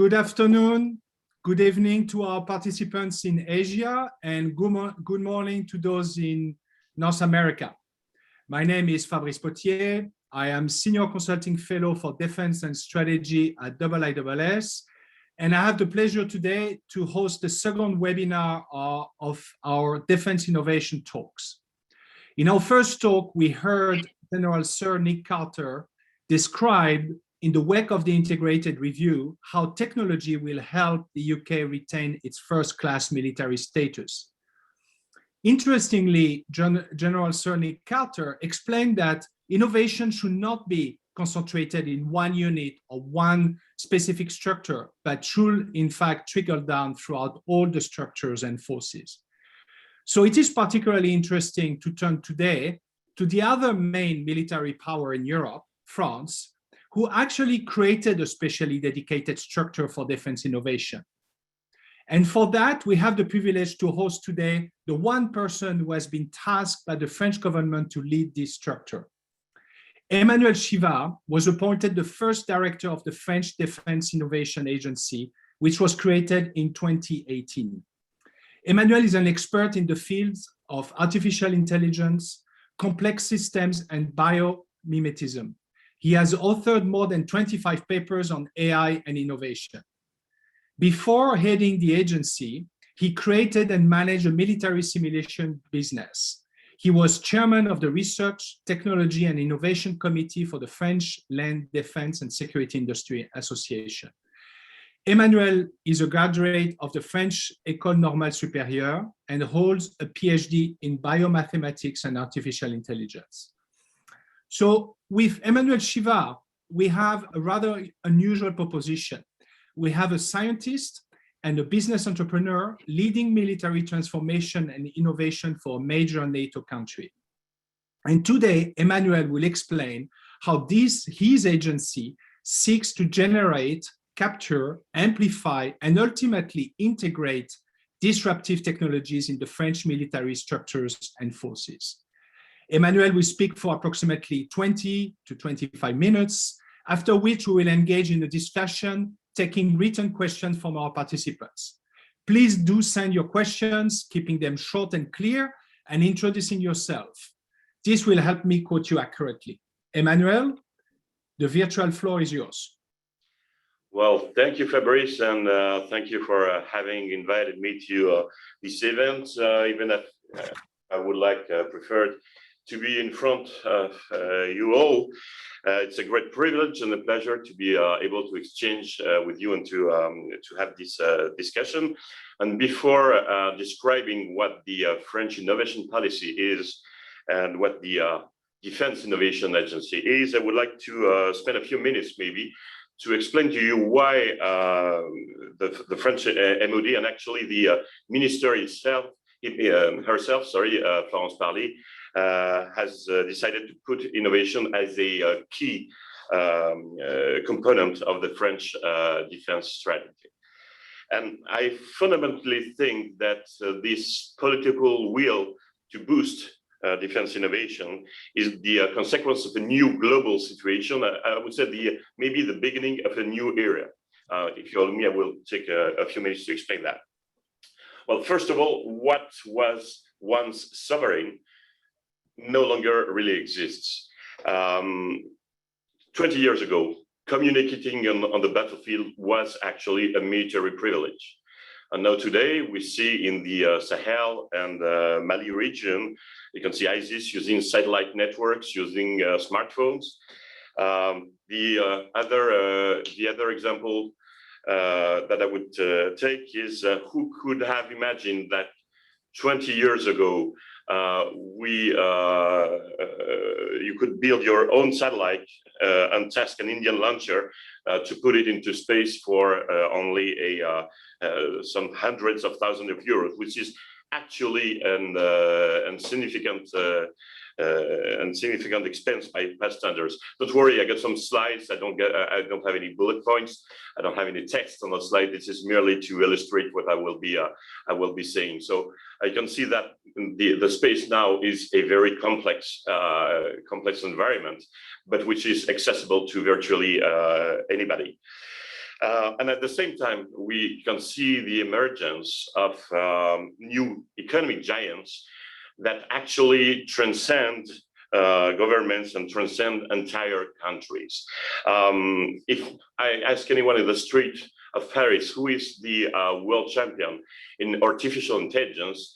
Good afternoon, good evening to our participants in Asia, and good morning to those in North America. My name is Fabrice Potier. I am Senior Consulting Fellow for Defense and Strategy at IISS, and I have the pleasure today to host the second webinar of our Defense Innovation Talks. In our first talk, we heard General Sir Nick Carter describe, in the wake of the integrated review, how technology will help the UK retain its first-class military status. Interestingly, General Sir Nick Carter explained that innovation should not be concentrated in one unit or one specific structure, but should in fact trickle down throughout all the structures and forces. So it is particularly interesting to turn today to the other main military power in Europe, France, who actually created a specially dedicated structure for defense innovation. And for that, we have the privilege to host today the one person who has been tasked by the French government to lead this structure. Emmanuel Chiva was appointed the first director of the French Defense Innovation Agency, which was created in 2018. Emmanuel is an expert in the fields of artificial intelligence, complex systems, and biomimetism. He has authored more than 25 papers on AI and innovation. Before heading the agency, he created and managed a military simulation business. He was chairman of the Research, Technology and Innovation Committee for the French Land Defense and Security Industry Association. Emmanuel is a graduate of the French École Normale Supérieure and holds a PhD in biomathematics and artificial intelligence. So with Emmanuel Chiva, we have a rather unusual proposition. We have a scientist and a business entrepreneur leading military transformation and innovation for a major NATO country. And today, Emmanuel will explain how his agency seeks to generate, capture, amplify, and ultimately integrate disruptive technologies in the French military structures and forces. Emmanuel will speak for approximately 20 to 25 minutes, after which we will engage in a discussion, taking written questions from our participants. Please do send your questions, keeping them short and clear, and introducing yourself. This will help me quote you accurately. Emmanuel, the virtual floor is yours. Well, thank you, Fabrice, and thank you for having invited me to this event, even if I would prefer to be in front of you all. It's a great privilege and a pleasure to be able to exchange with you and to have this discussion. And before describing what the French innovation policy is and what the Defense Innovation Agency is, I would like to spend a few minutes maybe to explain to you why the French MOD and actually the minister herself, Florence Parly, has decided to put innovation as a key component of the French defense strategy. And I fundamentally think that this political will to boost defense innovation is the consequence of a new global situation. I would say maybe the beginning of a new era. If you allow me, I will take a few minutes to explain that. Well, first of all, what was once sovereign no longer really exists. 20 years ago, communicating on the battlefield was actually a military privilege. And now today, we see in the Sahel and Mali region, you can see ISIS using satellite networks, using smartphones. The other example that I would take is who could have imagined that 20 years ago, you could build your own satellite and task an Indian launcher to put it into space for only some hundreds of thousands of euros, which is actually an significant expense by past standards. Don't worry, I got some slides. I don't have any bullet points. I don't have any text on the slide. This is merely to illustrate what I will be saying. So I can see that the space now is a very complex environment, but which is accessible to virtually anybody. And at the same time, we can see the emergence of new economic giants that actually transcend governments and transcend entire countries. If I ask anyone in the street of Paris, who is the world champion in artificial intelligence,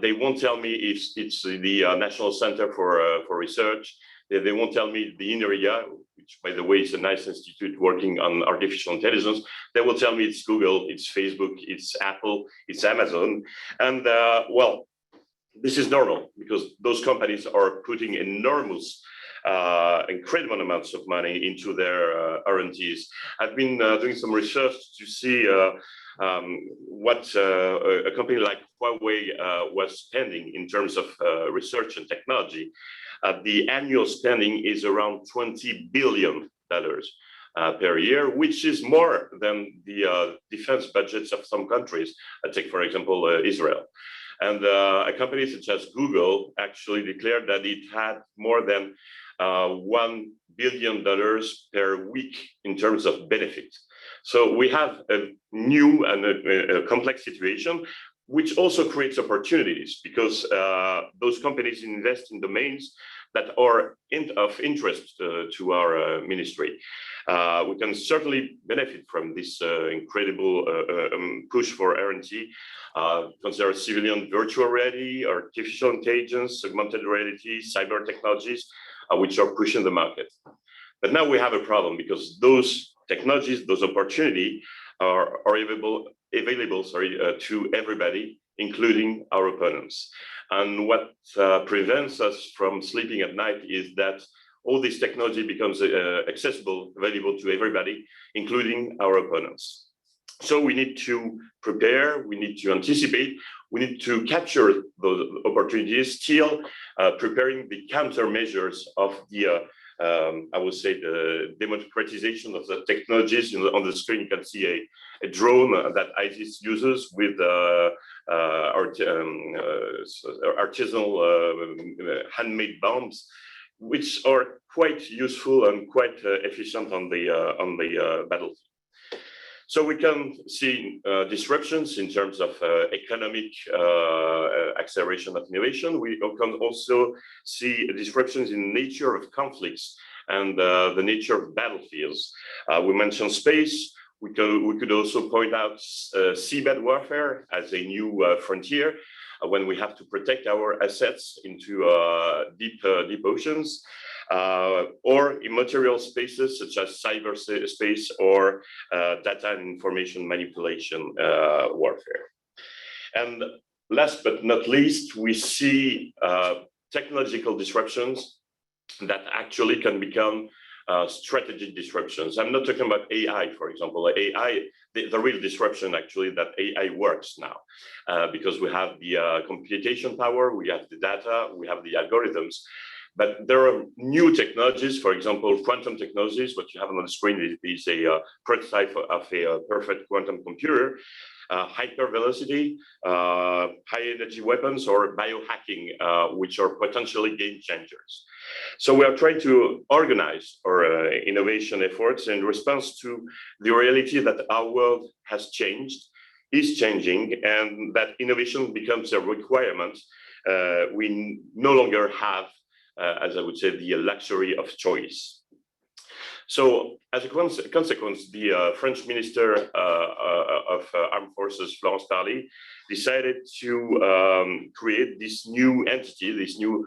they won't tell me if it's the National Center for Research. They won't tell me the INRIA, which, by the way, is a nice institute working on artificial intelligence. They will tell me it's Google, it's Facebook, it's Apple, it's Amazon. And well, this is normal because those companies are putting enormous, incredible amounts of money into their R&Ds. I've been doing some research to see what a company like Huawei was spending in terms of research and technology. The annual spending is around $20 billion per year, which is more than the defense budgets of some countries. I take, for example, Israel. And a company such as Google actually declared that it had more than $1 billion per week in terms of benefit. So we have a new and a complex situation, which also creates opportunities because those companies invest in domains that are of interest to our ministry. We can certainly benefit from this incredible push for R&D. Consider civilian virtual reality, artificial intelligence, augmented reality, cyber technologies, which are pushing the market. But now we have a problem because those technologies, those opportunities are available to everybody, including our opponents. And what prevents us from sleeping at night is that all this technology becomes accessible, available to everybody, including our opponents. So we need to prepare, we need to anticipate, we need to capture those opportunities, still preparing the countermeasures of the I would say the democratization of the technologies. On the screen, you can see a drone that ISIS uses with artisanal handmade bombs, which are quite useful and quite efficient on the battlefield. So we can see disruptions in terms of economic acceleration of innovation. We can also see disruptions in the nature of conflicts and the nature of battlefields. We mentioned space. We could also point out seabed warfare as a new frontier when we have to protect our assets into deep oceans. Or immaterial spaces such as cyberspace or data and information manipulation warfare. And last but not least, we see technological disruptions that actually can become strategic disruptions. I'm not talking about AI, for example. AI, the real disruption actually that AI works now, because we have the computation power, we have the data, we have the algorithms. But there are new technologies, for example, quantum technologies. What you have on the screen is a prototype of a perfect quantum computer, hypervelocity, high energy weapons, or biohacking, which are potentially game changers. So we are trying to organize our innovation efforts in response to the reality that our world has changed, is changing, and that innovation becomes a requirement. We no longer have as I would say, the luxury of choice. So as a consequence, the French Minister of Armed Forces, Florence Parly, decided to create this new entity, this new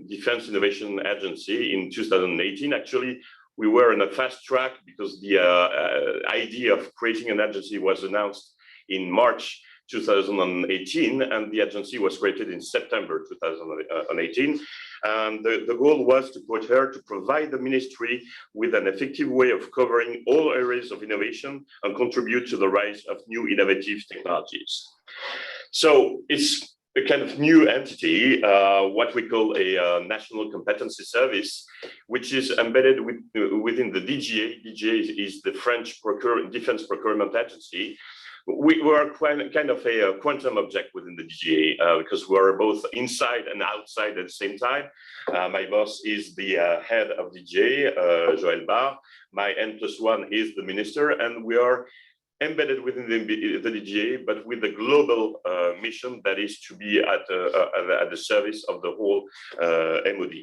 Defense Innovation Agency in 2018. Actually, we were on a fast track because the idea of creating an agency was announced in March 2018, and the agency was created in September 2018. And the goal was to provide the ministry with an effective way of covering all areas of innovation and contribute to the rise of new innovative technologies. So it's a kind of new entity, what we call a National Competency Service, which is embedded within the DGA. DGA is the French Defense Procurement Agency. we are kind of a quantum object within the DGA because we are both inside and outside at the same time. My boss is the head of DGA, Joël Barre. My N+1 is the minister, and we are embedded within the DGA, but with the global mission that is to be at the service of the whole MOD.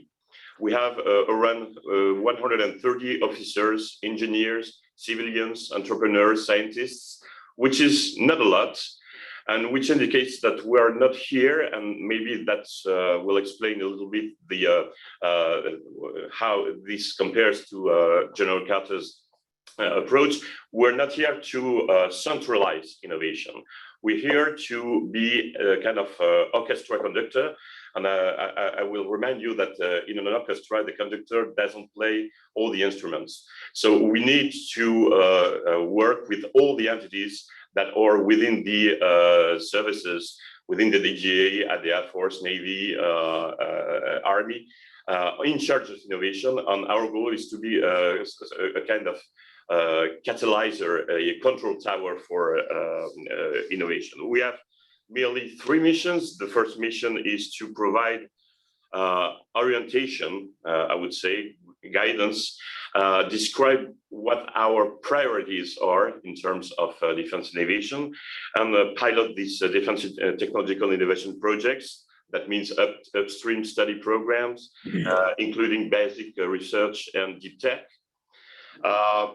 We have around 130 officers, engineers, civilians, entrepreneurs, scientists, which is not a lot, and which indicates that we are not here, and maybe that will explain a little bit the how this compares to General Carter's approach. We're not here to centralize innovation. We're here to be a kind of orchestra conductor. And I will remind you that in an orchestra, the conductor doesn't play all the instruments. So we need to work with all the entities that are within the services, within the DGA, at the Air Force, Navy, Army, in charge of innovation. And our goal is to be a kind of catalyzer, a control tower for innovation. We have merely 3 missions. The first mission is to provide orientation, I would say, guidance, describe what our priorities are in terms of defense innovation, and pilot these defense technological innovation projects. That means upstream study programs, including basic research and deep tech.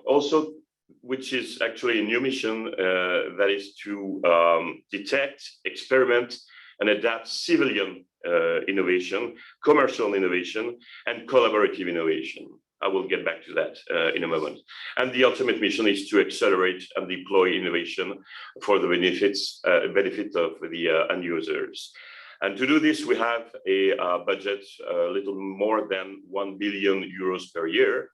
Also, which is actually a new mission, that is to detect, experiment, and adapt civilian innovation, commercial innovation, and collaborative innovation. I will get back to that in a moment. And the ultimate mission is to accelerate and deploy innovation for the benefit of the end users. And to do this, we have a budget a little more than 1 billion euros per year,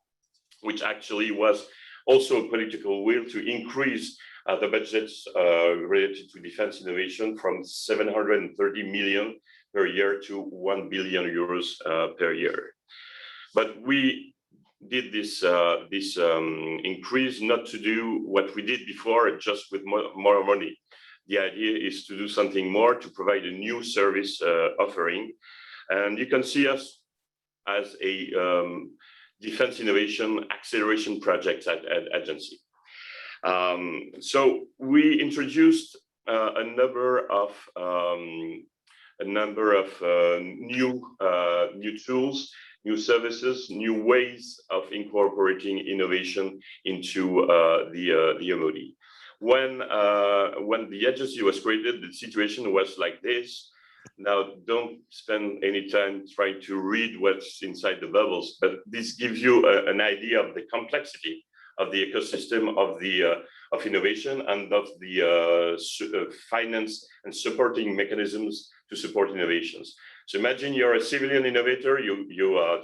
which actually was also a political will to increase the budgets related to defense innovation from 730 million per year to 1 billion euros per year. But we did this increase not to do what we did before just with more money. The idea is to do something more, to provide a new service offering. And you can see us as a defense innovation acceleration project agency. So we introduced a number of new tools, new services, new ways of incorporating innovation into the MOD. When the agency was created, the situation was like this. Now, don't spend any time trying to read what's inside the bubbles, but this gives you an idea of the complexity of the ecosystem of innovation and of the finance and supporting mechanisms to support innovations. So imagine you're a civilian innovator, you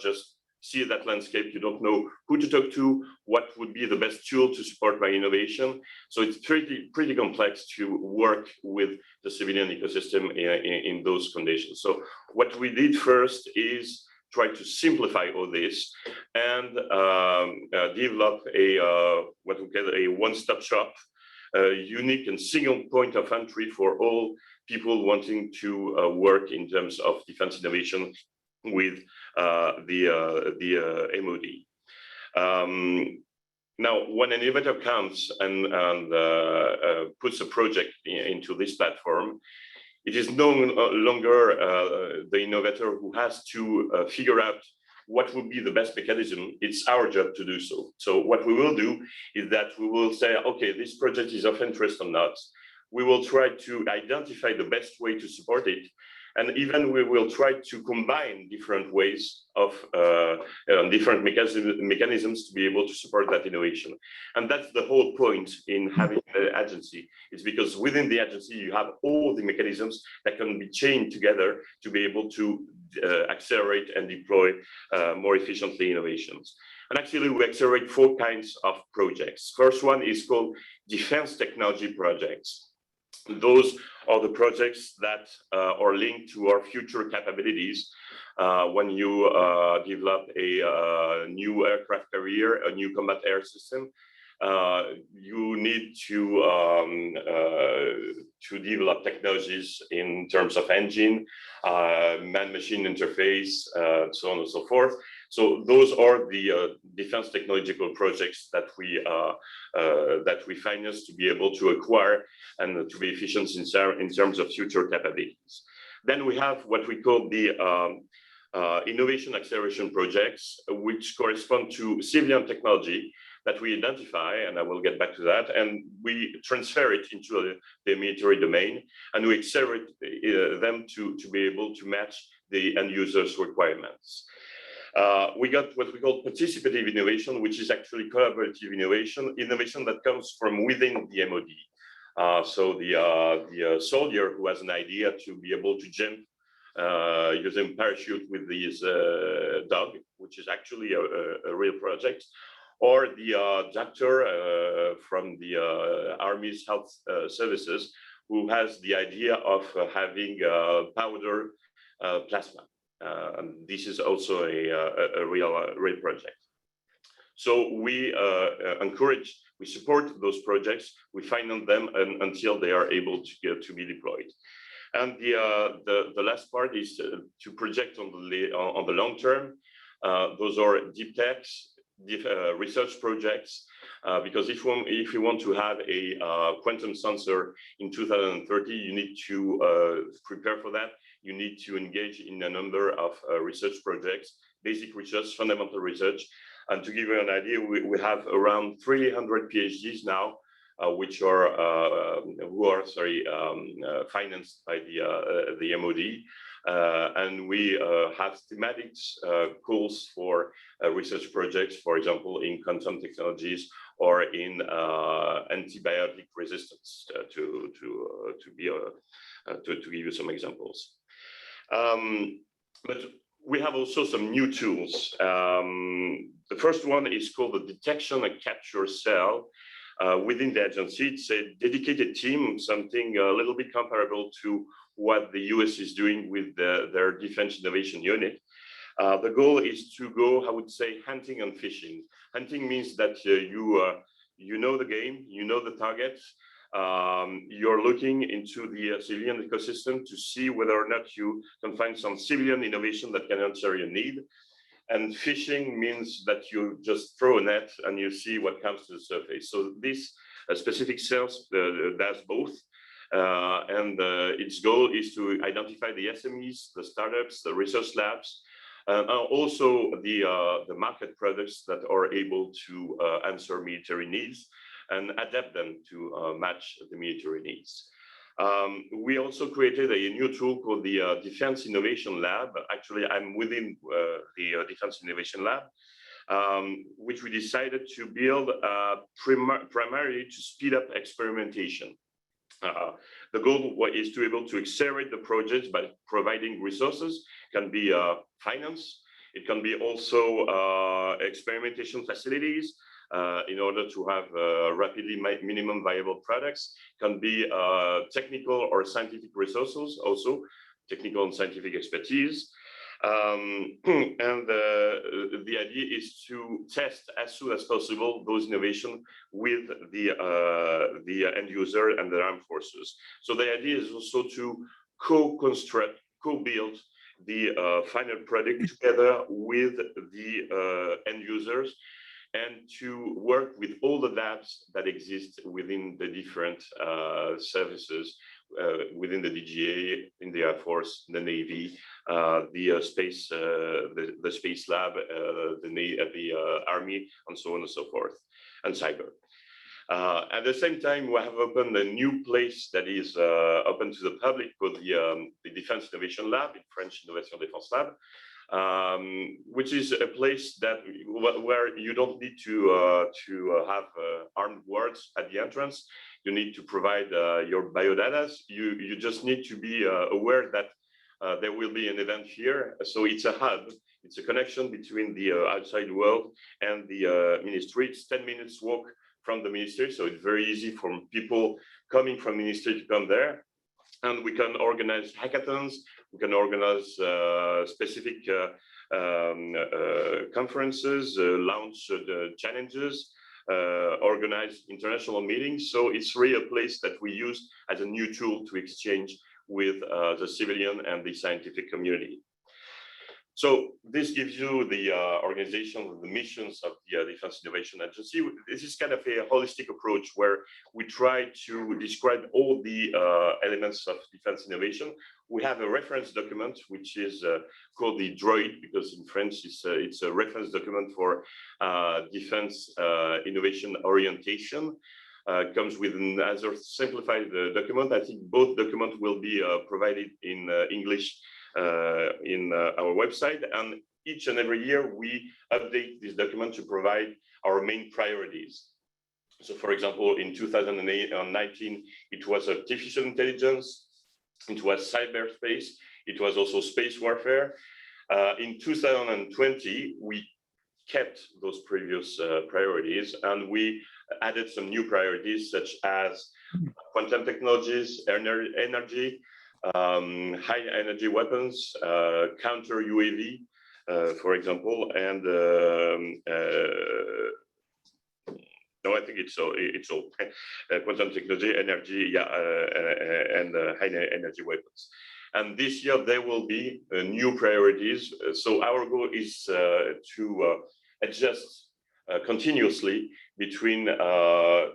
just see that landscape, you don't know who to talk to, what would be the best tool to support my innovation. So it's pretty complex to work with the civilian ecosystem in those conditions. So what we did first is try to simplify all this and develop what we call a one-stop shop, a unique and single point of entry for all people wanting to work in terms of defense innovation with the MOD. Now, when an innovator comes and puts a project into this platform, it is no longer the innovator who has to figure out what would be the best mechanism. It's our job to do so. So what we will do is that we will say, okay, this project is of interest or not. We will try to identify the best way to support it. And even we will try to combine different ways of different mechanisms to be able to support that innovation. And that's the whole point in having an agency. It's because within the agency, you have all the mechanisms that can be chained together to be able to accelerate and deploy more efficiently innovations. And actually, we accelerate 4 kinds of projects. First one is called defense technology projects. Those are the projects that are linked to our future capabilities. When you develop a new aircraft carrier, a new combat air system, you need to develop technologies in terms of engine, man-machine interface, so on and so forth. So those are the defense technological projects that we finance to be able to acquire and to be efficient in terms of future capabilities. Then we have what we call the innovation acceleration projects, which correspond to civilian technology that we identify, and I will get back to that, and we transfer it into the military domain, and we accelerate them to be able to match the end users' requirements. We got what we call participative innovation, which is actually collaborative innovation that comes from within the MOD. So the soldier who has an idea to be able to jump using parachute with his dog, which is actually a real project, or the doctor from the Army's health services who has the idea of having powder plasma. And this is also a real project. So we encourage, we support those projects, we finance them until they are able to be deployed. And the last part is to project on the long term. Those are deep techs, research projects, because if you want to have a quantum sensor in 2030, you need to prepare for that. You need to engage in a number of research projects, basic research, fundamental research. And to give you an idea, we have around 300 PhDs now, who are financed by the MOD. And we have thematic calls for research projects, for example, in quantum technologies or in antibiotic resistance, to give you some examples. But we have also some new tools. The first one is called the detection and capture cell. Within the agency, it's a dedicated team, something a little bit comparable to what the US is doing with their defense innovation unit. The goal is to go, I would say, hunting and fishing. Hunting means that you know the game, you know the target. You're looking into the civilian ecosystem to see whether or not you can find some civilian innovation that can answer your need. And fishing means that you just throw a net and you see what comes to the surface. So this specific cell does both. And its goal is to identify the SMEs, the startups, the research labs, and also the market products that are able to answer military needs and adapt them to match the military needs. We also created a new tool called the Defense Innovation Lab. Actually, I'm within the Defense Innovation Lab, which we decided to build primarily to speed up experimentation. The goal is to be able to accelerate the projects by providing resources. It can be finance. It can be also experimentation facilities in order to have rapidly minimum viable products. It can be technical or scientific resources, also technical and scientific expertise. And the idea is to test as soon as possible those innovations with the end user and the armed forces. So the idea is also to co-construct, co-build the final product together with the end users, and to work with all the labs that exist within the different services within the DGA, in the Air Force, the Navy, the space lab, the Army, and so on and so forth, and cyber. At the same time, we have opened a new place that is open to the public called the Defense Innovation Lab, in French, Innovation Défense Lab, which is a place that where you don't need to have armed guards at the entrance. You need to provide your biodata. You just need to be aware that there will be an event here. So it's a hub. It's a connection between the outside world and the ministry. It's 10 minutes walk from the ministry. So it's very easy for people coming from ministry to come there. And we can organize hackathons. We can organize specific conferences, launch challenges. organize international meetings. So it's really a place that we use as a new tool to exchange with the civilian and the scientific community. So this gives you the organization, the missions of the Defense Innovation Agency. This is kind of a holistic approach where we try to describe all the elements of defense innovation. We have a reference document, which is called the DROID, because in French it's a reference document for defense innovation orientation. Comes with another simplified document. I think both documents will be provided in English in our website, and each and every year we update this document to provide our main priorities. So for example, in 2019 it was artificial intelligence, it was cyberspace, it was also space warfare. In 2020 we kept those previous priorities, and we added some new priorities such as quantum technologies, energy, high energy weapons, counter UAV, for example, and no, I think it's all quantum technology, energy, yeah, and high energy weapons. And this year there will be new priorities. So our goal is to adjust continuously between the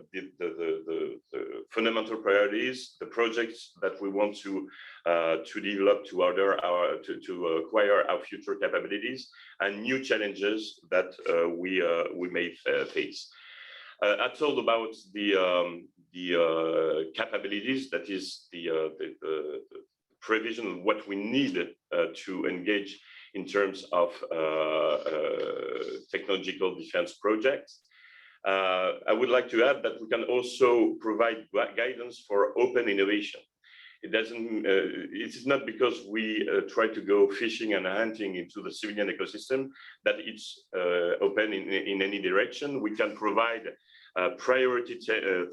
fundamental priorities, the projects that we want to develop to acquire our future capabilities, and new challenges that we may face. I told about the capabilities, that is the provision of what we need to engage in terms of technological defense projects. I would like to add that we can also provide guidance for open innovation. It is not because we try to go fishing and hunting into the civilian ecosystem that it's open in any direction. We can provide priority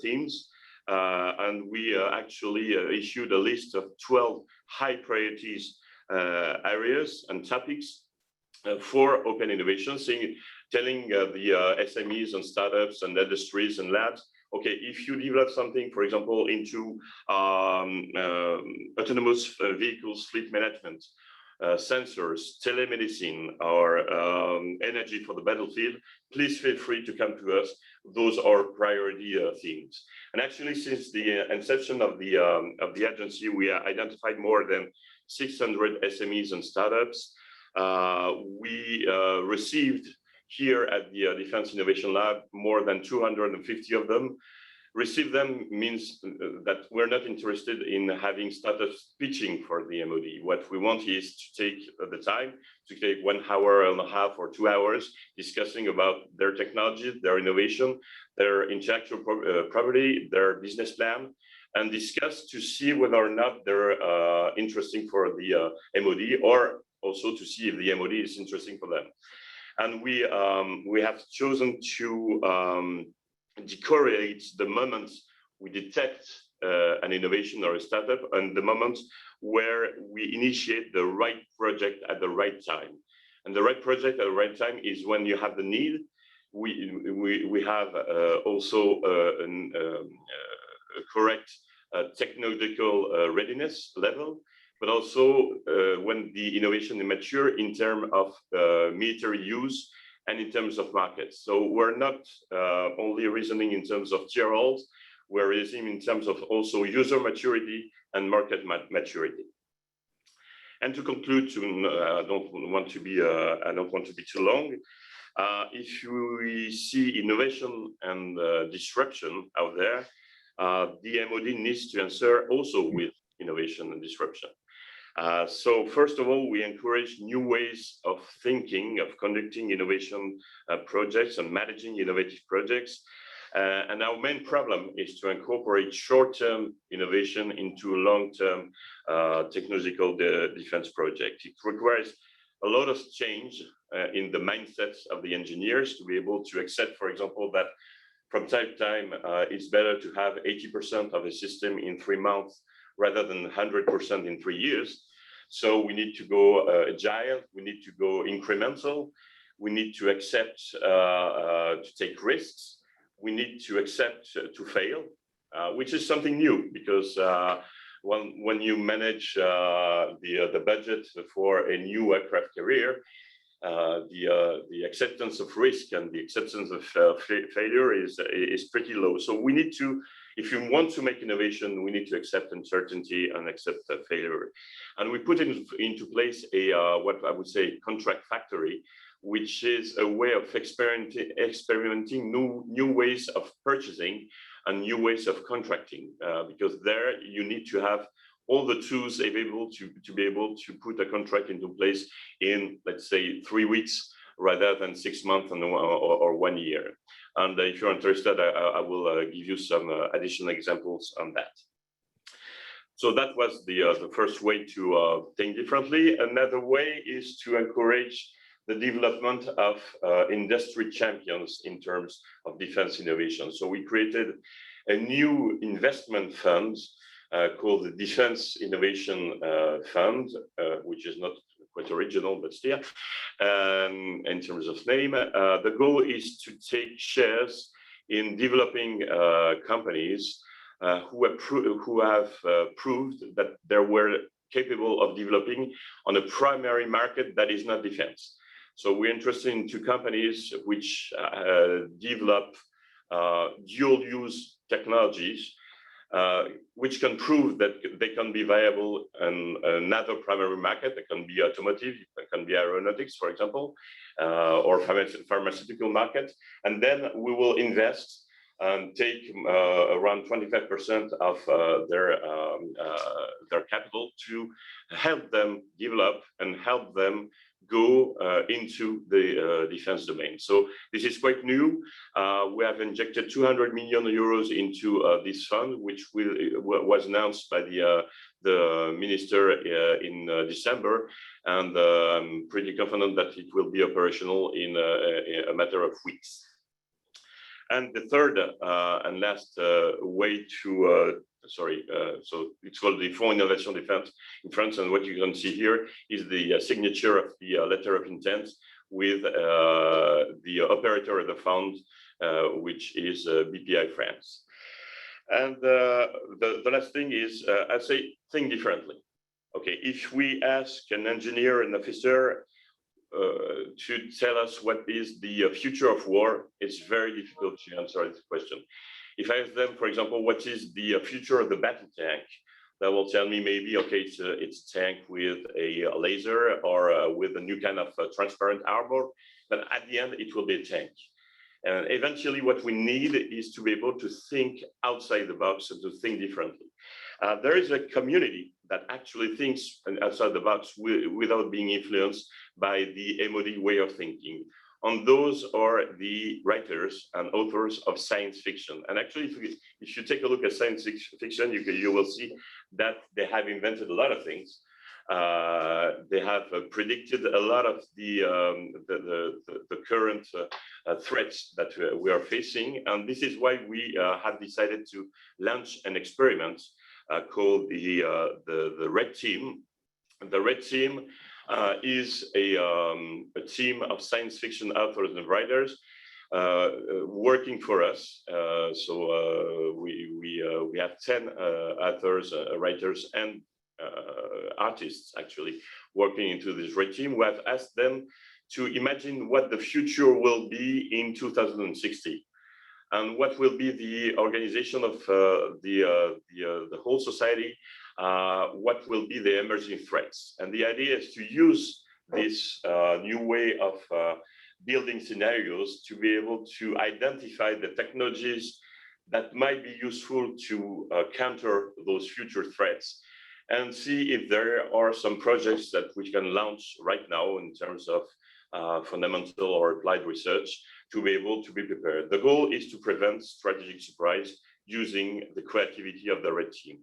themes, and we actually issued a list of 12 high priorities areas and topics for open innovation, telling the SMEs and startups and industries and labs, okay, if you develop something, for example, into autonomous vehicles, fleet management, sensors, telemedicine, or energy for the battlefield, please feel free to come to us. Those are priority themes. And actually, since the inception of the agency, we identified more than 600 SMEs and startups. We received here at the Defense Innovation Lab more than 250 of them. Receive them means that we're not interested in having startups pitching for the MOD. What we want is to take the time to take 1 hour and a half or 2 hours discussing about their technology, their innovation, their intellectual property, their business plan, and discuss to see whether or not they're interesting for the MOD, or also to see if the MOD is interesting for them. And we have chosen to decorrelate the moment we detect an innovation or a startup and the moment where we initiate the right project at the right time. And the right project at the right time is when you have the need. We have also a correct technological readiness level, but also when the innovation is mature in terms of military use and in terms of markets. So we're not only reasoning in terms of tier roles, we're reasoning in terms of also user maturity and market maturity. And to conclude, I don't want to be too long. If we see innovation and disruption out there, the MOD needs to answer also with innovation and disruption. So first of all, we encourage new ways of thinking, of conducting innovation projects and managing innovative projects. And our main problem is to incorporate short-term innovation into a long-term technological defense project. It requires a lot of change in the mindsets of the engineers to be able to accept, for example, that from time to time, it's better to have 80% of a system in 3 months rather than 100% in 3 years. So we need to go agile, we need to go incremental, we need to accept to take risks. we need to accept to fail, which is something new, because when you manage the budget for a new aircraft carrier, the acceptance of risk and the acceptance of failure is pretty low. So we need to, if you want to make innovation, we need to accept uncertainty and accept failure. And we put into place a what I would say contract factory, which is a way of experimenting new ways of purchasing and new ways of contracting, because there you need to have all the tools available to be able to put a contract into place in, let's say, 3 weeks rather than 6 months or 1 year. And if you're interested, I will give you some additional examples on that. So that was the first way to think differently. Another way is to encourage the development of industry champions in terms of defense innovation. So we created a new investment fund called the Defense Innovation Fund, which is not quite original, but still, in terms of name. The goal is to take shares in developing companies who have proved that they were capable of developing on a primary market that is not defense. So we're interested in 2 companies which develop dual-use technologies, which can prove that they can be viable in another primary market. It can be automotive, it can be aeronautics, for example, or pharmaceutical market. And then we will invest and take around 25% of their capital to help them develop and help them go into the defense domain. So this is quite new. We have injected 200 million euros into this fund, which was announced by the minister in December, and I'm pretty confident that it will be operational in a matter of weeks. And the third and last way to so it's called the Fonds Innovation Défense in France, and what you can see here is the signature of the letter of intent with the operator of the fund, which is BPI France. And the last thing is, I say, think differently. Okay, if we ask an engineer, an officer, to tell us what is the future of war, it's very difficult to answer this question. If I ask them, for example, what is the future of the battle tank, they will tell me maybe, okay, it's a tank with a laser or with a new kind of transparent armor, but at the end, it will be a tank. And eventually, what we need is to be able to think outside the box and to think differently. There is a community that actually thinks outside the box without being influenced by the MOD way of thinking. And those are the writers and authors of science fiction. And actually, if you take a look at science fiction, you will see that they have invented a lot of things. They have predicted a lot of the current threats that we are facing. And this is why we have decided to launch an experiment called the Red Team. And the Red Team is a team of science fiction authors and writers working for us. So we have 10 authors, writers, and artists actually working into this Red Team. We have asked them to imagine what the future will be in 2060. And what will be the organization of the whole society? What will be the emerging threats? And the idea is to use this new way of building scenarios to be able to identify the technologies that might be useful to counter those future threats, and see if there are some projects that we can launch right now in terms of fundamental or applied research to be able to be prepared. The goal is to prevent strategic surprise using the creativity of the Red Team.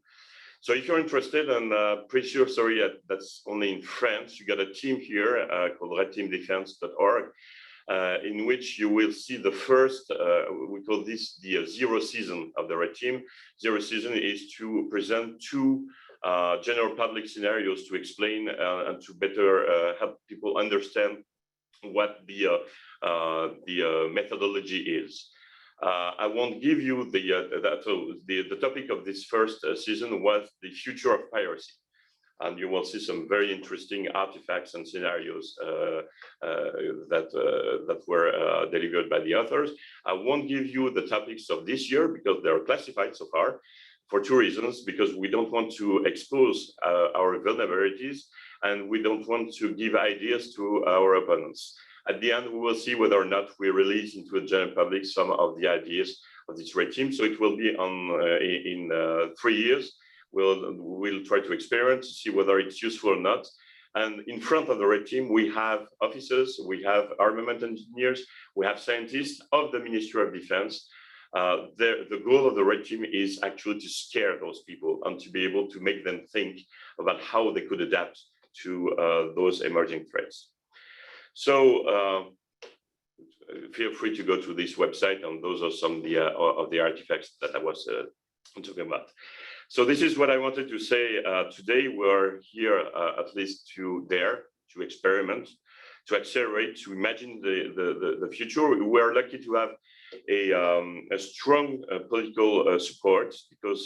So if you're interested, and pretty sure, sorry, that's only in France, you got a team here called redteamdefense.org, in which you will see the first, we call this the 0 season of the Red Team. 0 season is to present 2 general public scenarios to explain and to better help people understand what the methodology is. I won't give you the topic of this first season was the future of piracy. And you will see some very interesting artifacts and scenarios that were delivered by the authors. I won't give you the topics of this year because they are classified so far for two reasons, because we don't want to expose our vulnerabilities and we don't want to give ideas to our opponents. At the end, we will see whether or not we release into the general public some of the ideas of this red team. So it will be in 3 years. We'll try to experiment to see whether it's useful or not. And in front of the red team, we have officers, we have armament engineers, we have scientists of the Ministry of Defense. The goal of the red team is actually to scare those people and to be able to make them think about how they could adapt to those emerging threats. So feel free to go to this website, and those are some of the artifacts that I was talking about. So this is what I wanted to say today. We're here at least to dare, to experiment, to accelerate, to imagine the future. We're lucky to have a strong political support, because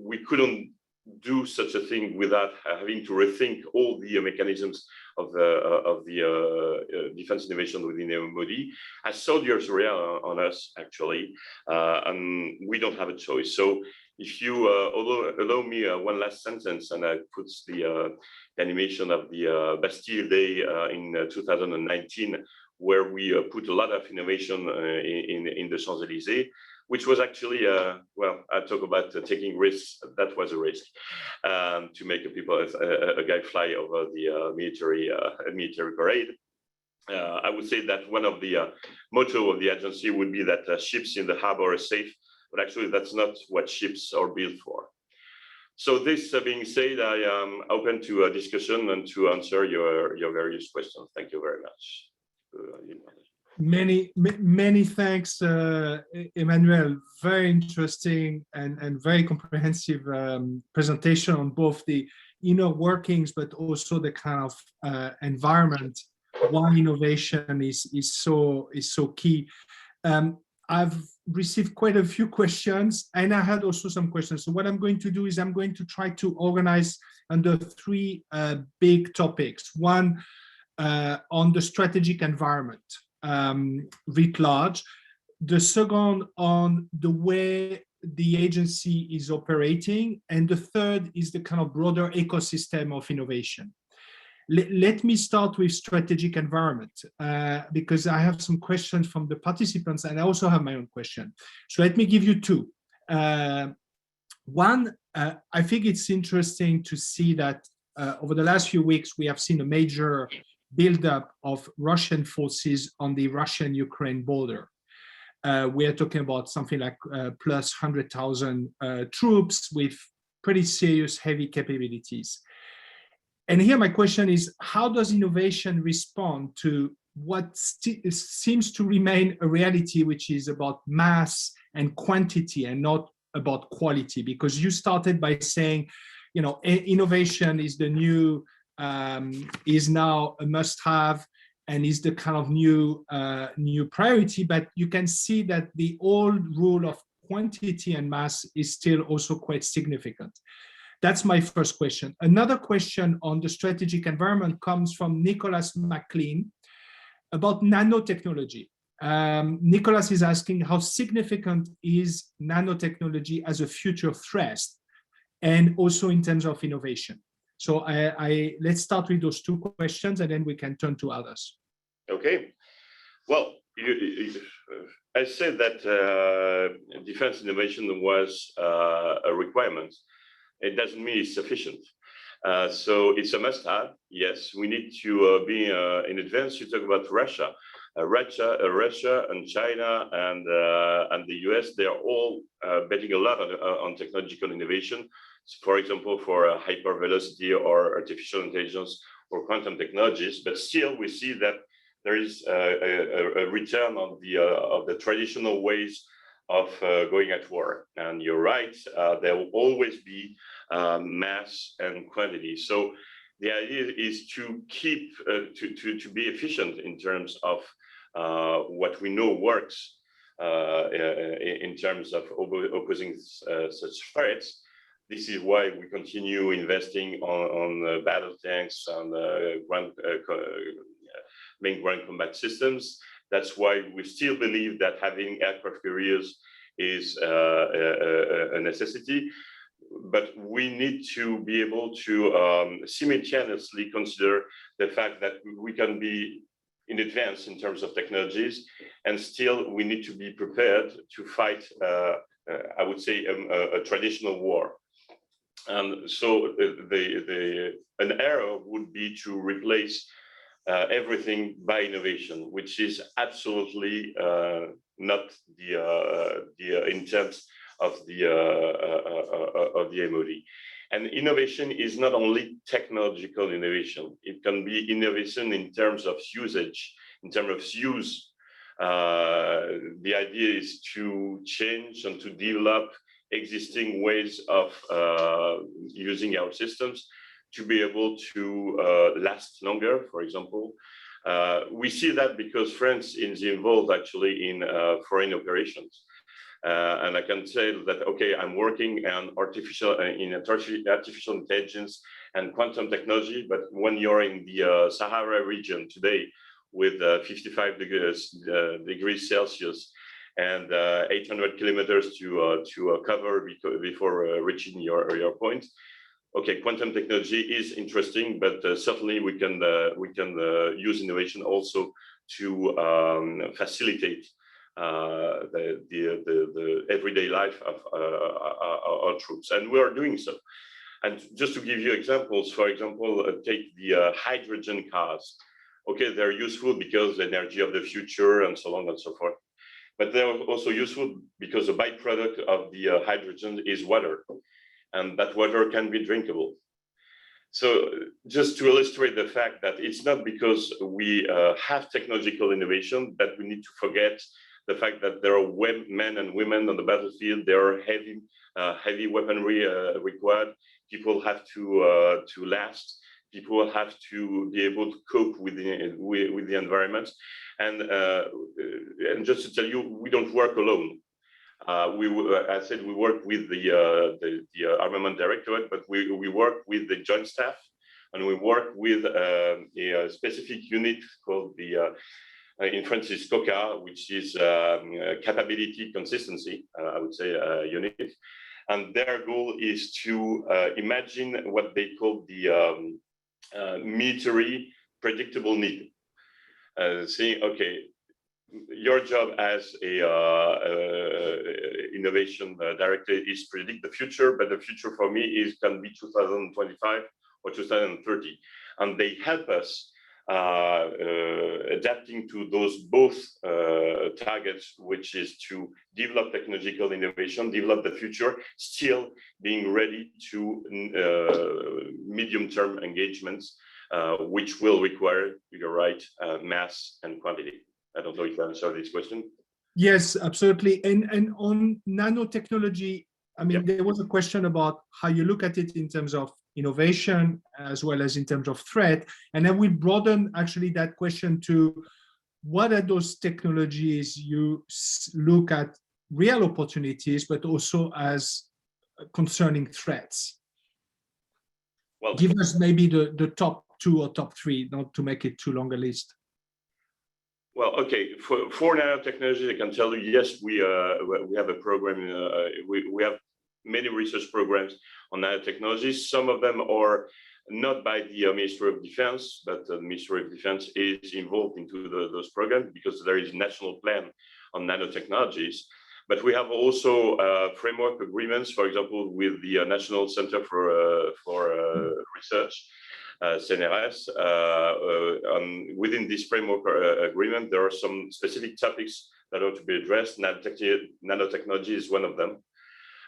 we couldn't do such a thing without having to rethink all the mechanisms of the defense innovation within the MOD. As soldiers rely on us, actually, and we don't have a choice. So if you allow me one last sentence, and I put the animation of the Bastille Day in 2019, where we put a lot of innovation in the Champs-Élysées, which was actually, well, I talk about taking risks. That was a risk, to make a guy fly over the military parade. I would say that one of the motto of the agency would be that ships in the harbor are safe, but actually that's not what ships are built for. So this being said, I am open to a discussion and to answer your various questions. Thank you very much. Many thanks, Emmanuel. Very interesting and very comprehensive presentation on both the inner workings, but also the kind of environment why innovation is so key. I've received quite a few questions, and I had also some questions. So what I'm going to do is I'm going to try to organize under three big topics. One, on the strategic environment writ large. The second, on the way the agency is operating. And the third is the kind of broader ecosystem of innovation. Let me start with strategic environment, because I have some questions from the participants, and I also have my own question. So let me give you two. One, I think it's interesting to see that over the last few weeks, we have seen a major buildup of Russian forces on the Russian-Ukraine border. We are talking about something like plus 100,000 troops with pretty serious heavy capabilities. And here my question is, how does innovation respond to what seems to remain a reality, which is about mass and quantity and not about quality? Because you started by saying, you know, innovation is the new, is now a must-have and is the kind of new priority, but you can see that the old rule of quantity and mass is still also quite significant. That's my first question. Another question on the strategic environment comes from Nicholas McLean about nanotechnology. Nicholas is asking, how significant is nanotechnology as a future threat, and also in terms of innovation? So let's start with those two questions, and then we can turn to others. Okay. Well, I said that defense innovation was a requirement. It doesn't mean it's sufficient. So it's a must-have. Yes, we need to be in advance. You talk about Russia. Russia and China and the US, they are all betting a lot on technological innovation. So for example, for hypervelocity or artificial intelligence or quantum technologies. But still, we see that there is a return of the traditional ways of going at war. And you're right, there will always be mass and quantity. So the idea is to keep, to be efficient in terms of what we know works. in terms of opposing such threats. This is why we continue investing on battle tanks and main ground combat systems. That's why we still believe that having aircraft carriers is a necessity. But we need to be able to simultaneously consider the fact that we can be in advance in terms of technologies, and still we need to be prepared to fight, I would say, a traditional war. And so an error would be to replace everything by innovation, which is absolutely not the intent of the MOD. And innovation is not only technological innovation; it can be innovation in terms of usage, in terms of use. The idea is to change and to develop existing ways of using our systems to be able to last longer, for example. We see that because France is involved actually in foreign operations. And I can say that, okay, I'm working on artificial intelligence and quantum technology, but when you're in the Sahara region today with 55 degrees Celsius and 800 kilometers to cover before reaching your point, okay, quantum technology is interesting, but certainly we can use innovation also to facilitate the everyday life of our troops, and we are doing so. And just to give you examples, for example, take the hydrogen cars. Okay, they're useful because the energy of the future and so on and so forth. But they're also useful because the byproduct of the hydrogen is water, and that water can be drinkable. So just to illustrate the fact that it's not because we have technological innovation that we need to forget the fact that there are men and women on the battlefield. There are heavy weaponry required. People have to last. People have to be able to cope with the environment. And just to tell you, we don't work alone. I said we work with the Armament Directorate, but we work with the Joint Staff, and we work with a specific unit called the in French is COCA, which is capability consistency, I would say, unit. And their goal is to imagine what they call the military predictable need. Saying, okay, your job as a innovation director is predict the future, but the future for me can be 2025 or 2030. And they help us adapting to those both targets, which is to develop technological innovation, develop the future, still being ready to medium-term engagements, which will require, you're right, mass and quantity. I don't know if I answered this question. Yes, absolutely. And on nanotechnology, I mean, there was a question about how you look at it in terms of innovation as well as in terms of threat. And then we broaden actually that question to what are those technologies you look at real opportunities, but also as concerning threats? Well, give us maybe the top 2 or top 3, not to make it too long a list. Well, okay, for nanotechnology, I can tell you, yes, we have a program, we have many research programs on nanotechnologies. Some of them are not by the Ministry of Defense, but the Ministry of Defense is involved into those programs because there is a national plan on nanotechnologies. But we have also framework agreements, for example, with the National Center for Research, CNRS. Within this framework agreement, there are some specific topics that are to be addressed. Nanotechnology is one of them.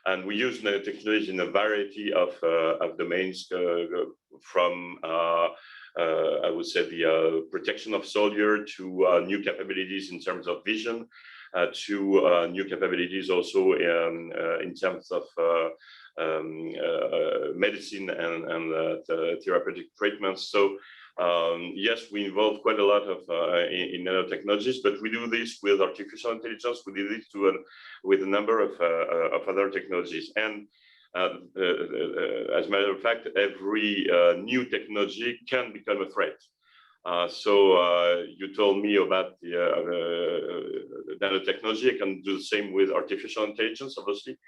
And we use nanotechnology in a variety of domains, from, I would say, the protection of soldier to new capabilities in terms of vision, to new capabilities also in terms of medicine and therapeutic treatments. So Yes, we involve quite a lot of in nanotechnologies, but we do this with artificial intelligence. We do this with a number of other technologies. And as a matter of fact, every new technology can become a threat. So you told me about the nanotechnology. I can do the same with artificial intelligence, obviously.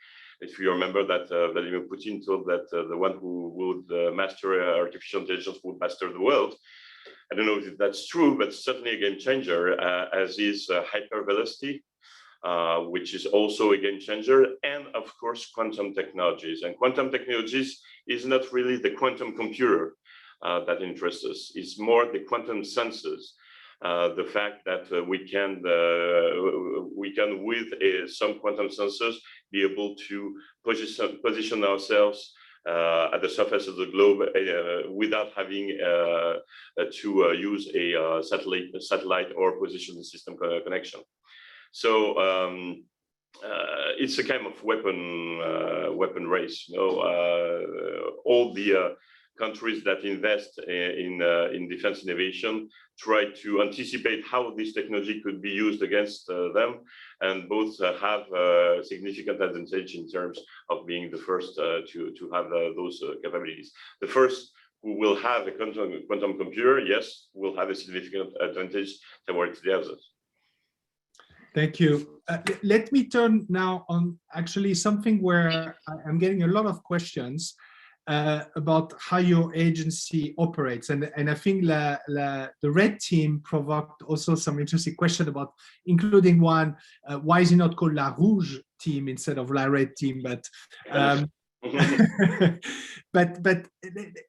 If you remember that Vladimir Putin told that the one who would master artificial intelligence would master the world. I don't know if that's true, but certainly a game changer, as is hypervelocity, which is also a game changer, and of course, quantum technologies. And quantum technologies is not really the quantum computer that interests us. It's more the quantum sensors. The fact that we can with some quantum sensors be able to position ourselves at the surface of the globe without having to use a satellite or position system connection. So it's a kind of weapon race. You know, all the countries that invest in defense innovation try to anticipate how this technology could be used against them, and both have a significant advantage in terms of being the first to have those capabilities. The first who will have a quantum computer, yes, will have a significant advantage towards the others. Thank you. Let me turn now on actually something where I'm getting a lot of questions about how your agency operates. And I think the red team provoked also some interesting question about, including one, why is it not called La Rouge team instead of La Red team? But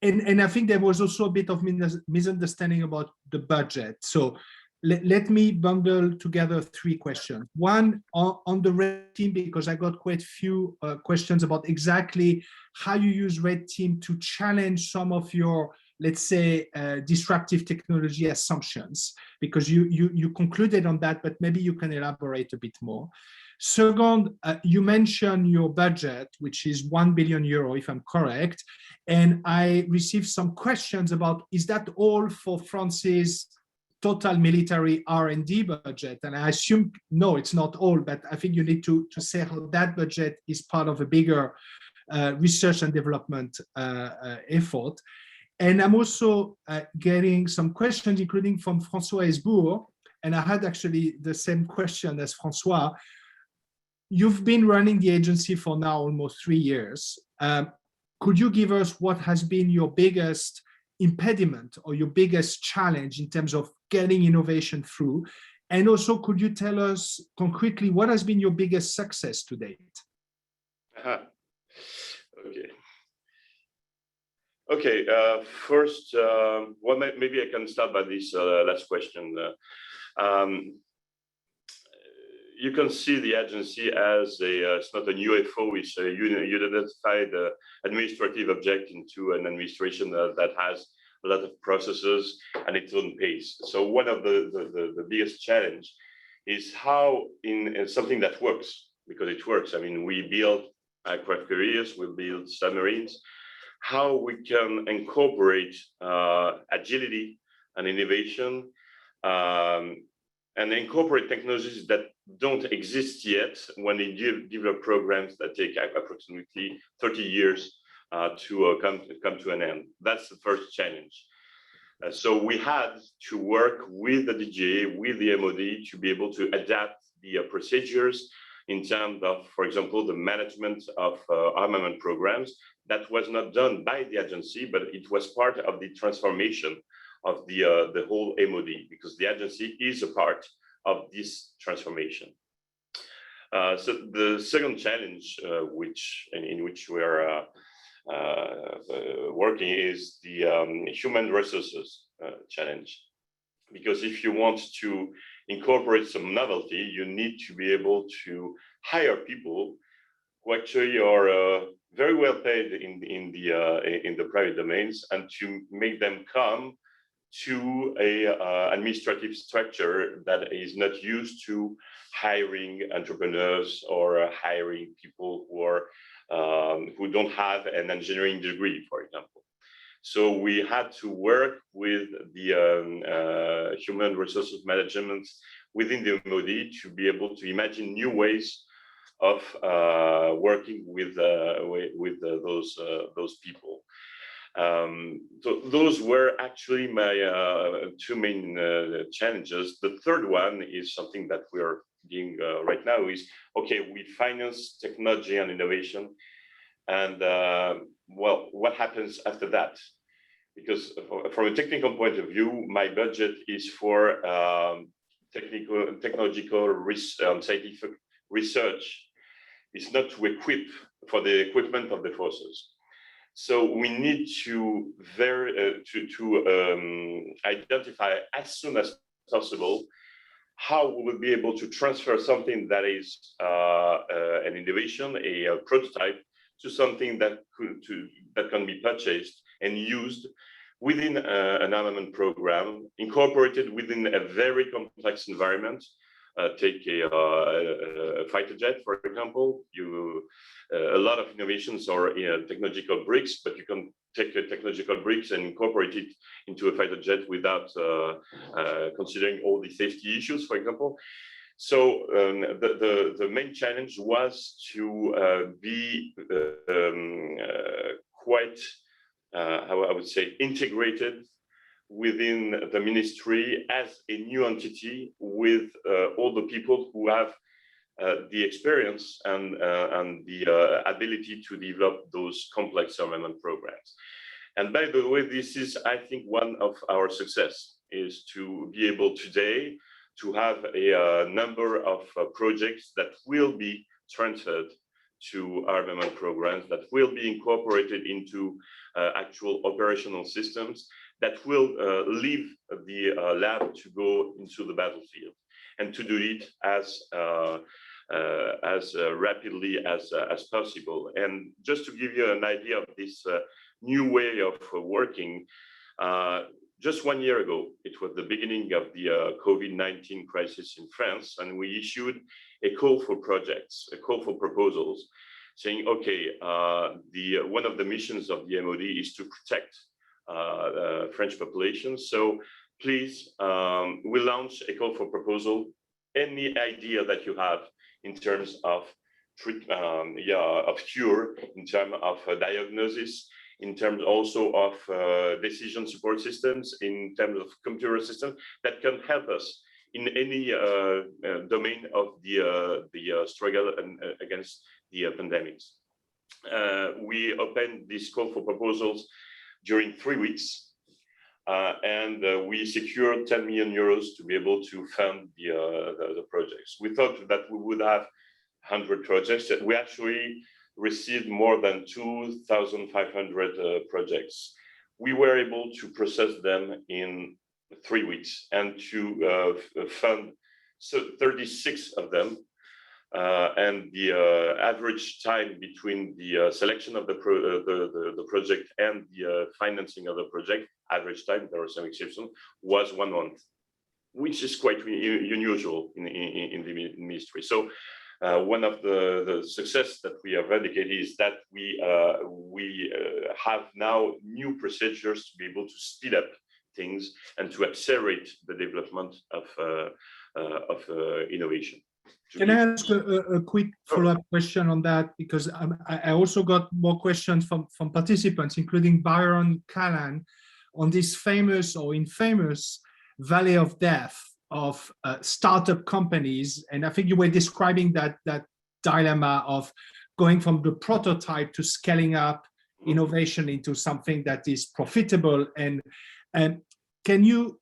and I think there was also a bit of misunderstanding about the budget. So let me bundle together three questions. One on the red team, because I got quite a few questions about exactly how you use red team to challenge some of your, let's say, disruptive technology assumptions, because you concluded on that, but maybe you can elaborate a bit more. Second, you mentioned your budget, which is 1 billion euro, if I'm correct. And I received some questions about, is that all for France's total military R&D budget? And I assume, no, it's not all, but I think you need to say how that budget is part of a bigger research and development effort. And I'm also getting some questions, including from François Hesbourg, and I had actually the same question as François. You've been running the agency for now almost 3 years. Could you give us what has been your biggest impediment or your biggest challenge in terms of getting innovation through? And also, could you tell us concretely what has been your biggest success to date? Okay. First, well, maybe I can start by this last question. You can see the agency as it's not a UFO, it's a unified administrative object into an administration that has a lot of processes and its own pace. So one of the biggest challenge is how in something that works, because it works. I mean, we build aircraft carriers, we build submarines, how we can incorporate agility and innovation and incorporate technologies that don't exist yet when they develop programs that take approximately 30 years to come to an end. That's the first challenge. So we had to work with the DGA, with the MOD, to be able to adapt the procedures in terms of, for example, the management of armament programs. That was not done by the agency, but it was part of the transformation of the whole MOD, because the agency is a part of this transformation. So the second challenge, in which we are working, is the human resources challenge. Because if you want to incorporate some novelty, you need to be able to hire people who actually are very well paid in the private domains, and to make them come to a administrative structure that is not used to hiring entrepreneurs or hiring people who don't have an engineering degree, for example. So we had to work with the human resources management within the MOD to be able to imagine new ways of working with those people. So those were actually my two main challenges. The third one is something that we are doing right now is, okay, we finance technology and innovation, and well, what happens after that? Because from a technical point of view, my budget is for technological scientific research. It's not to equip for the equipment of the forces. So we need to identify as soon as possible how we will be able to transfer something that is an innovation, a prototype, to something that can be purchased and used within an armament program, incorporated within a very complex environment. Take a fighter jet, for example. A lot of innovations are technological bricks, but you can take a technological bricks and incorporate it into a fighter jet without considering all the safety issues, for example. So the main challenge was to be quite, how I would say, integrated within the ministry as a new entity with all the people who have the experience and the ability to develop those complex armament programs. And by the way, this is, I think, one of our success is to be able today to have a number of projects that will be transferred to armament programs, that will be incorporated into actual operational systems, that will leave the lab to go into the battlefield, and to do it as rapidly as possible. And just to give you an idea of this new way of working, just 1 year ago, it was the beginning of the COVID-19 crisis in France, and we issued a call for projects, a call for proposals, saying, okay, one of the missions of the MOD is to protect French population. So please, we launch a call for proposal. Any idea that you have in terms of cure, in terms of diagnosis, in terms also of decision support systems, in terms of computer systems that can help us in any domain of the struggle against the pandemics. We opened this call for proposals during 3 weeks, and we secured 10 million euros to be able to fund the projects. We thought that we would have 100 projects. We actually received more than 2,500 projects. We were able to process them in 3 weeks and to fund 36 of them. And the average time between the selection of the project and the financing of the project, average time, there were some exceptions, was 1 month, which is quite unusual in the ministry. So one of the success that we have indicated is that we have now new procedures to be able to speed up things and to accelerate the development of innovation. Can I ask a quick follow-up question on that? Because I also got more questions from participants, including Byron Callan, on this famous or infamous valley of death of startup companies. And I think you were describing that dilemma of going from the prototype to scaling up innovation into something that is profitable. And can you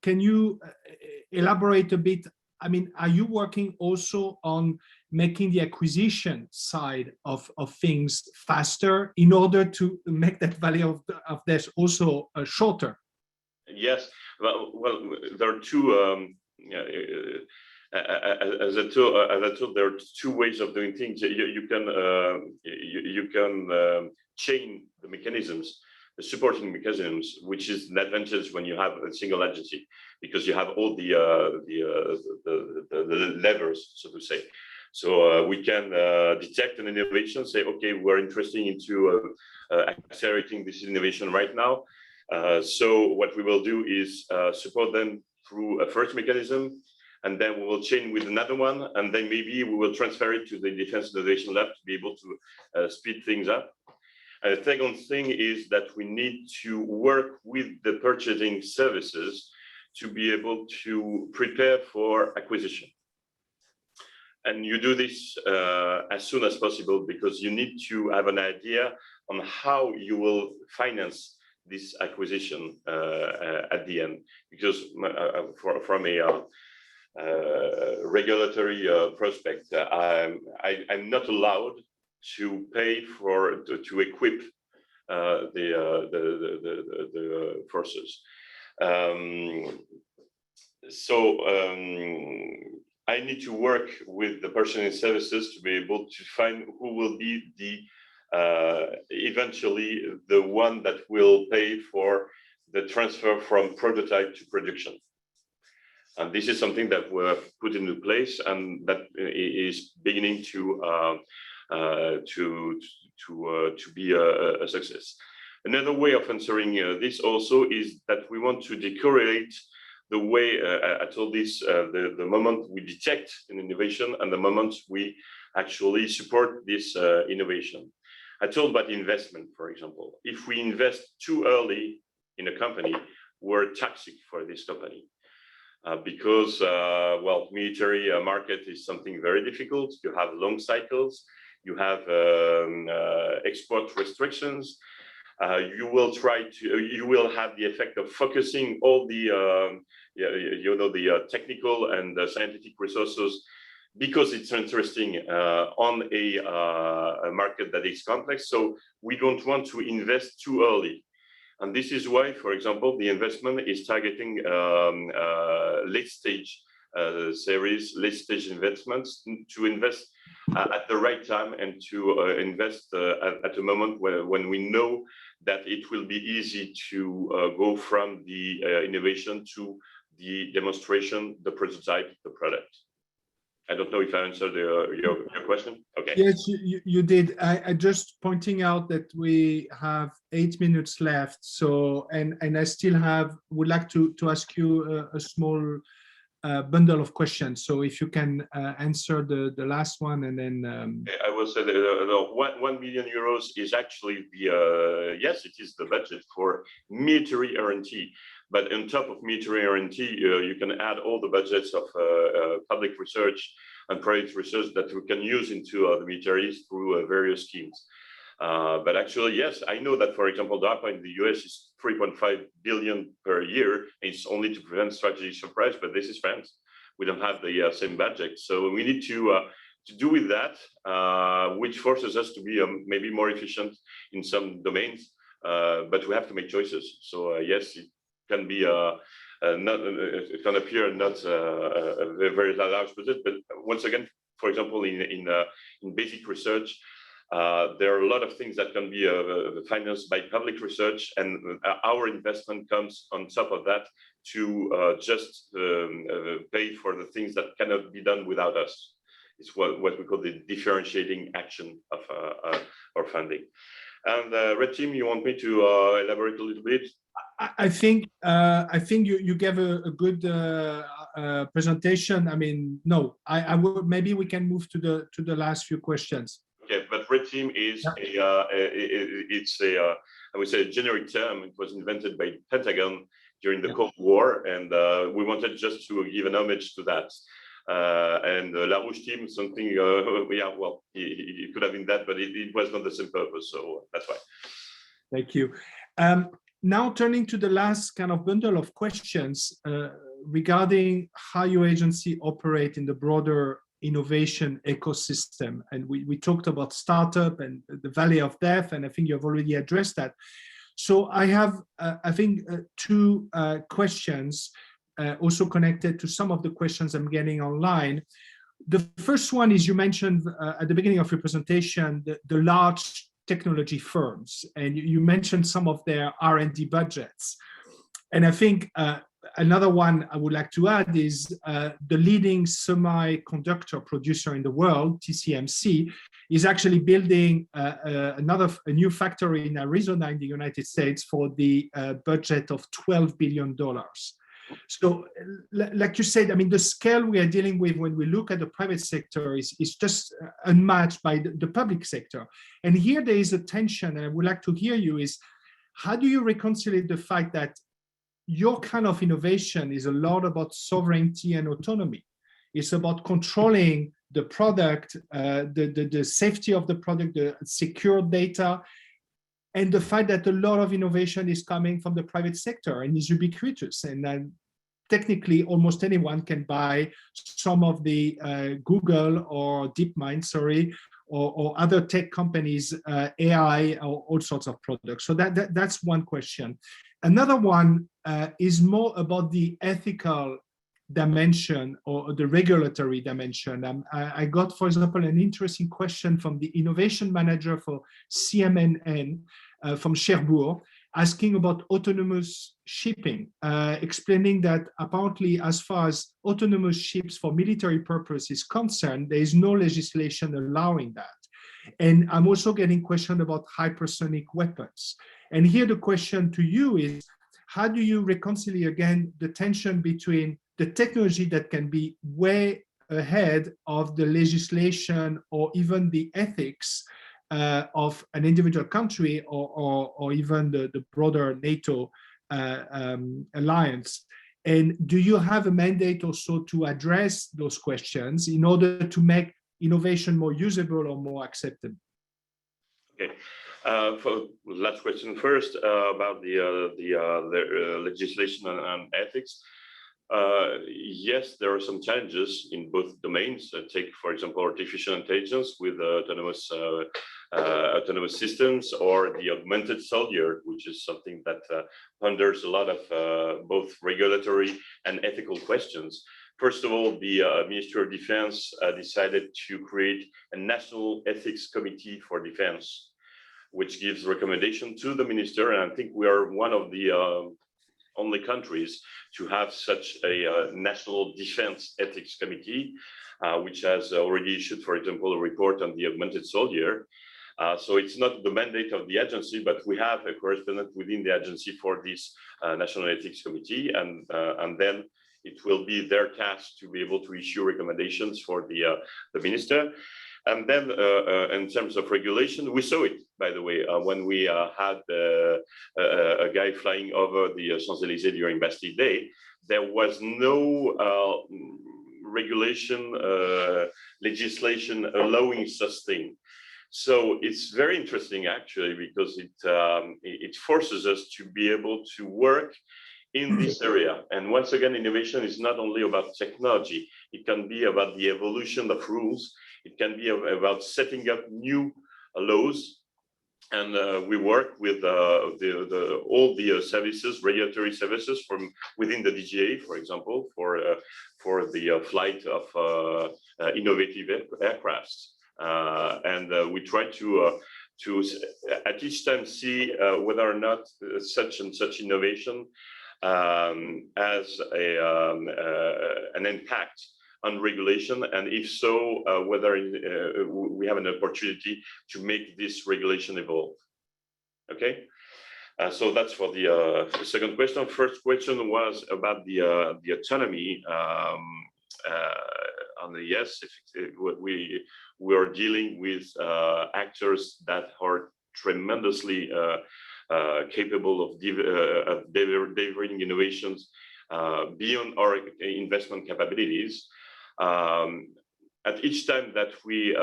elaborate a bit? I mean, are you working also on making the acquisition side of things faster in order to make that valley of death also shorter? Yes, well, there are two, as I told, there are two ways of doing things. You can chain the mechanisms, the supporting mechanisms, which is an advantage when you have a single agency, because you have all the levers, so to say. So we can detect an innovation, say, okay, we're interested into accelerating this innovation right now. So what we will do is support them through a first mechanism, and then we will chain with another one, and then maybe we will transfer it to the Defense Innovation Lab to be able to speed things up. And the second thing is that we need to work with the purchasing services to be able to prepare for acquisition. And you do this as soon as possible, because you need to have an idea on how you will finance this acquisition at the end. Because from a regulatory prospect, I'm not allowed to pay to equip the forces. I need to work with the purchasing services to be able to find who will be the eventually the one that will pay for the transfer from prototype to production. And this is something that we have put into place, and that is beginning to be a success. Another way of answering this also is that we want to decorrelate the way I told this, the moment we detect an innovation and the moment we actually support this innovation. I told about investment, for example. If we invest too early in a company, we're toxic for this company. Because, well, military market is something very difficult. You have long cycles, you have export restrictions. You will have the effect of focusing all the, the technical and scientific resources, because it's interesting on a market that is complex. So we don't want to invest too early. And this is why, for example, the investment is targeting late stage series, late stage investments, to invest at the right time, and to invest at a moment when we know that it will be easy to go from the innovation to the demonstration, the prototype, the product. I don't know if I answered your question. Okay. Yes, you did. I just pointing out that we have 8 minutes left. So, and I still would like to ask you a small bundle of questions. So if you can answer the last one, and then. I will say that 1 million euros is actually the, yes, it is the budget for military R&D. But on top of military R&D, you can add all the budgets of public research and private research that we can use into the militaries through various schemes. But actually, yes, I know that, for example, DARPA in the US is 3.5 billion per year. It's only to prevent strategic surprise, but this is France. We don't have the same budget. So we need to do with that, which forces us to be maybe more efficient in some domains, but we have to make choices. So yes, it can be it can appear not a very large budget, but once again, for example, in basic research, there are a lot of things that can be financed by public research, and our investment comes on top of that to just pay for the things that cannot be done without us. It's what we call the differentiating action of our funding. And Red Team, you want me to elaborate a little bit? I think you gave a good presentation. I mean, no, I would, maybe we can move to the last few questions. Okay, but Red Team is it's a I would say a generic term. It was invented by Pentagon during the Cold War, and we wanted just to give an homage to that. And La Rouge Team, something, yeah, well, it could have been that, but it was not the same purpose, so that's why. Thank you. Now turning to the last kind of bundle of questions regarding how your agency operate in the broader innovation ecosystem. And we talked about startup and the valley of death, and I think you've already addressed that. So I have, I think, two questions also connected to some of the questions I'm getting online. The first one is, you mentioned at the beginning of your presentation, the large technology firms, and you mentioned some of their R&D budgets. And I think another one I would like to add is the leading semiconductor producer in the world, TSMC, is actually building a new factory in Arizona in the United States for the budget of $12 billion. So like you said, I mean, the scale we are dealing with when we look at the private sector is just unmatched by the public sector. And here there is a tension, and I would like to hear you is, how do you reconcile the fact that your kind of innovation is a lot about sovereignty and autonomy? It's about controlling the product, the safety of the product, the secure data, and the fact that a lot of innovation is coming from the private sector and is ubiquitous. And technically, almost anyone can buy some of the Google or DeepMind, or other tech companies, AI, or all sorts of products. So that's one question. Another one is more about the ethical dimension or the regulatory dimension. I got, for example, an interesting question from the innovation manager for CMNN from Cherbourg, asking about autonomous shipping, explaining that apparently as far as autonomous ships for military purpose is concerned, there is no legislation allowing that. And I'm also getting questioned about hypersonic weapons. And here the question to you is, how do you reconcile again the tension between the technology that can be way ahead of the legislation or even the ethics of an individual country or even the broader NATO alliance? And do you have a mandate also to address those questions in order to make innovation more usable or more accepted? Okay. For last question first about the legislation and ethics. Yes, there are some challenges in both domains. Take, for example, artificial intelligence with autonomous systems, or the augmented soldier, which is something that ponders a lot of both regulatory and ethical questions. First of all, the Ministry of Defense decided to create a national ethics committee for defense, which gives recommendation to the minister. And I think we are one of the only countries to have such a national defense ethics committee, which has already issued, for example, a report on the augmented soldier. So it's not the mandate of the agency, but we have a correspondent within the agency for this national ethics committee, and then it will be their task to be able to issue recommendations for the minister. And then in terms of regulation, we saw it, by the way, when we had a guy flying over the Champs-Élysées during Bastille Day. There was no regulation, legislation allowing such thing. So it's very interesting, actually, because it forces us to be able to work in this area. And once again, innovation is not only about technology. It can be about the evolution of rules. It can be about setting up new laws. And we work with all the services, regulatory services from within the DGA, for example, for the flight of innovative aircrafts. And we try to at each time see whether or not such and such innovation has an impact on regulation, and if so, whether we have an opportunity to make this regulation evolve. Okay, so that's for the second question. First question was about the autonomy. On the yes, we are dealing with actors that are tremendously capable of delivering innovations beyond our investment capabilities. At each time that we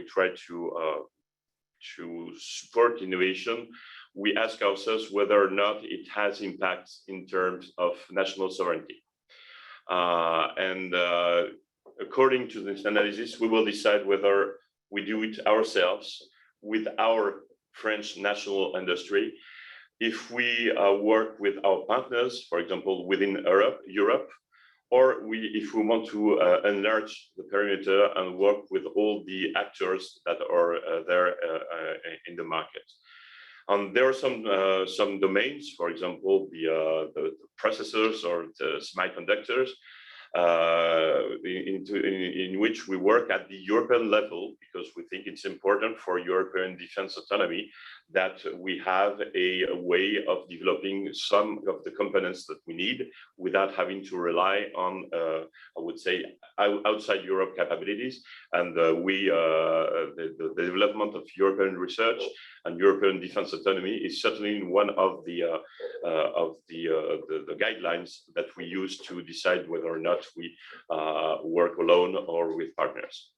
try to support innovation, we ask ourselves whether or not it has impacts in terms of national sovereignty. And according to this analysis, we will decide whether we do it ourselves with our French national industry. If we work with our partners, for example, within Europe, or if we want to enlarge the perimeter and work with all the actors that are there in the market. And there are some domains, for example, the processors or the semiconductors, in which we work at the European level, because we think it's important for European defense autonomy that we have a way of developing some of the components that we need without having to rely on, I would say, outside Europe capabilities. And the development of European research and European defense autonomy is certainly one of the guidelines that we use to decide whether or not we work alone or with partners.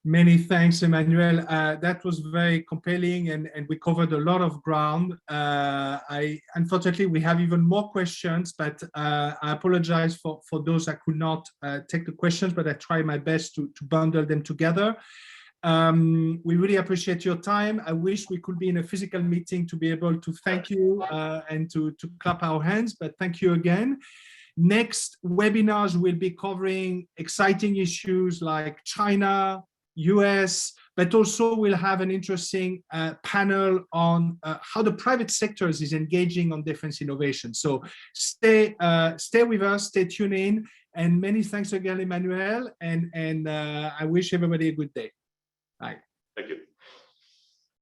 Many thanks, Emmanuel. That was very compelling, and we covered a lot of ground. Unfortunately, we have even more questions, but I apologize for those I could not take the questions, but I try my best to bundle them together. We really appreciate your time. I wish we could be in a physical meeting to be able to thank you and to clap our hands, but thank you again. Next webinars will be covering exciting issues like China, US, but also we'll have an interesting panel on how the private sector is engaging on defense innovation. So stay with us, stay tuned in, and many thanks again, Emmanuel, and I wish everybody a good day. Bye. Thank you.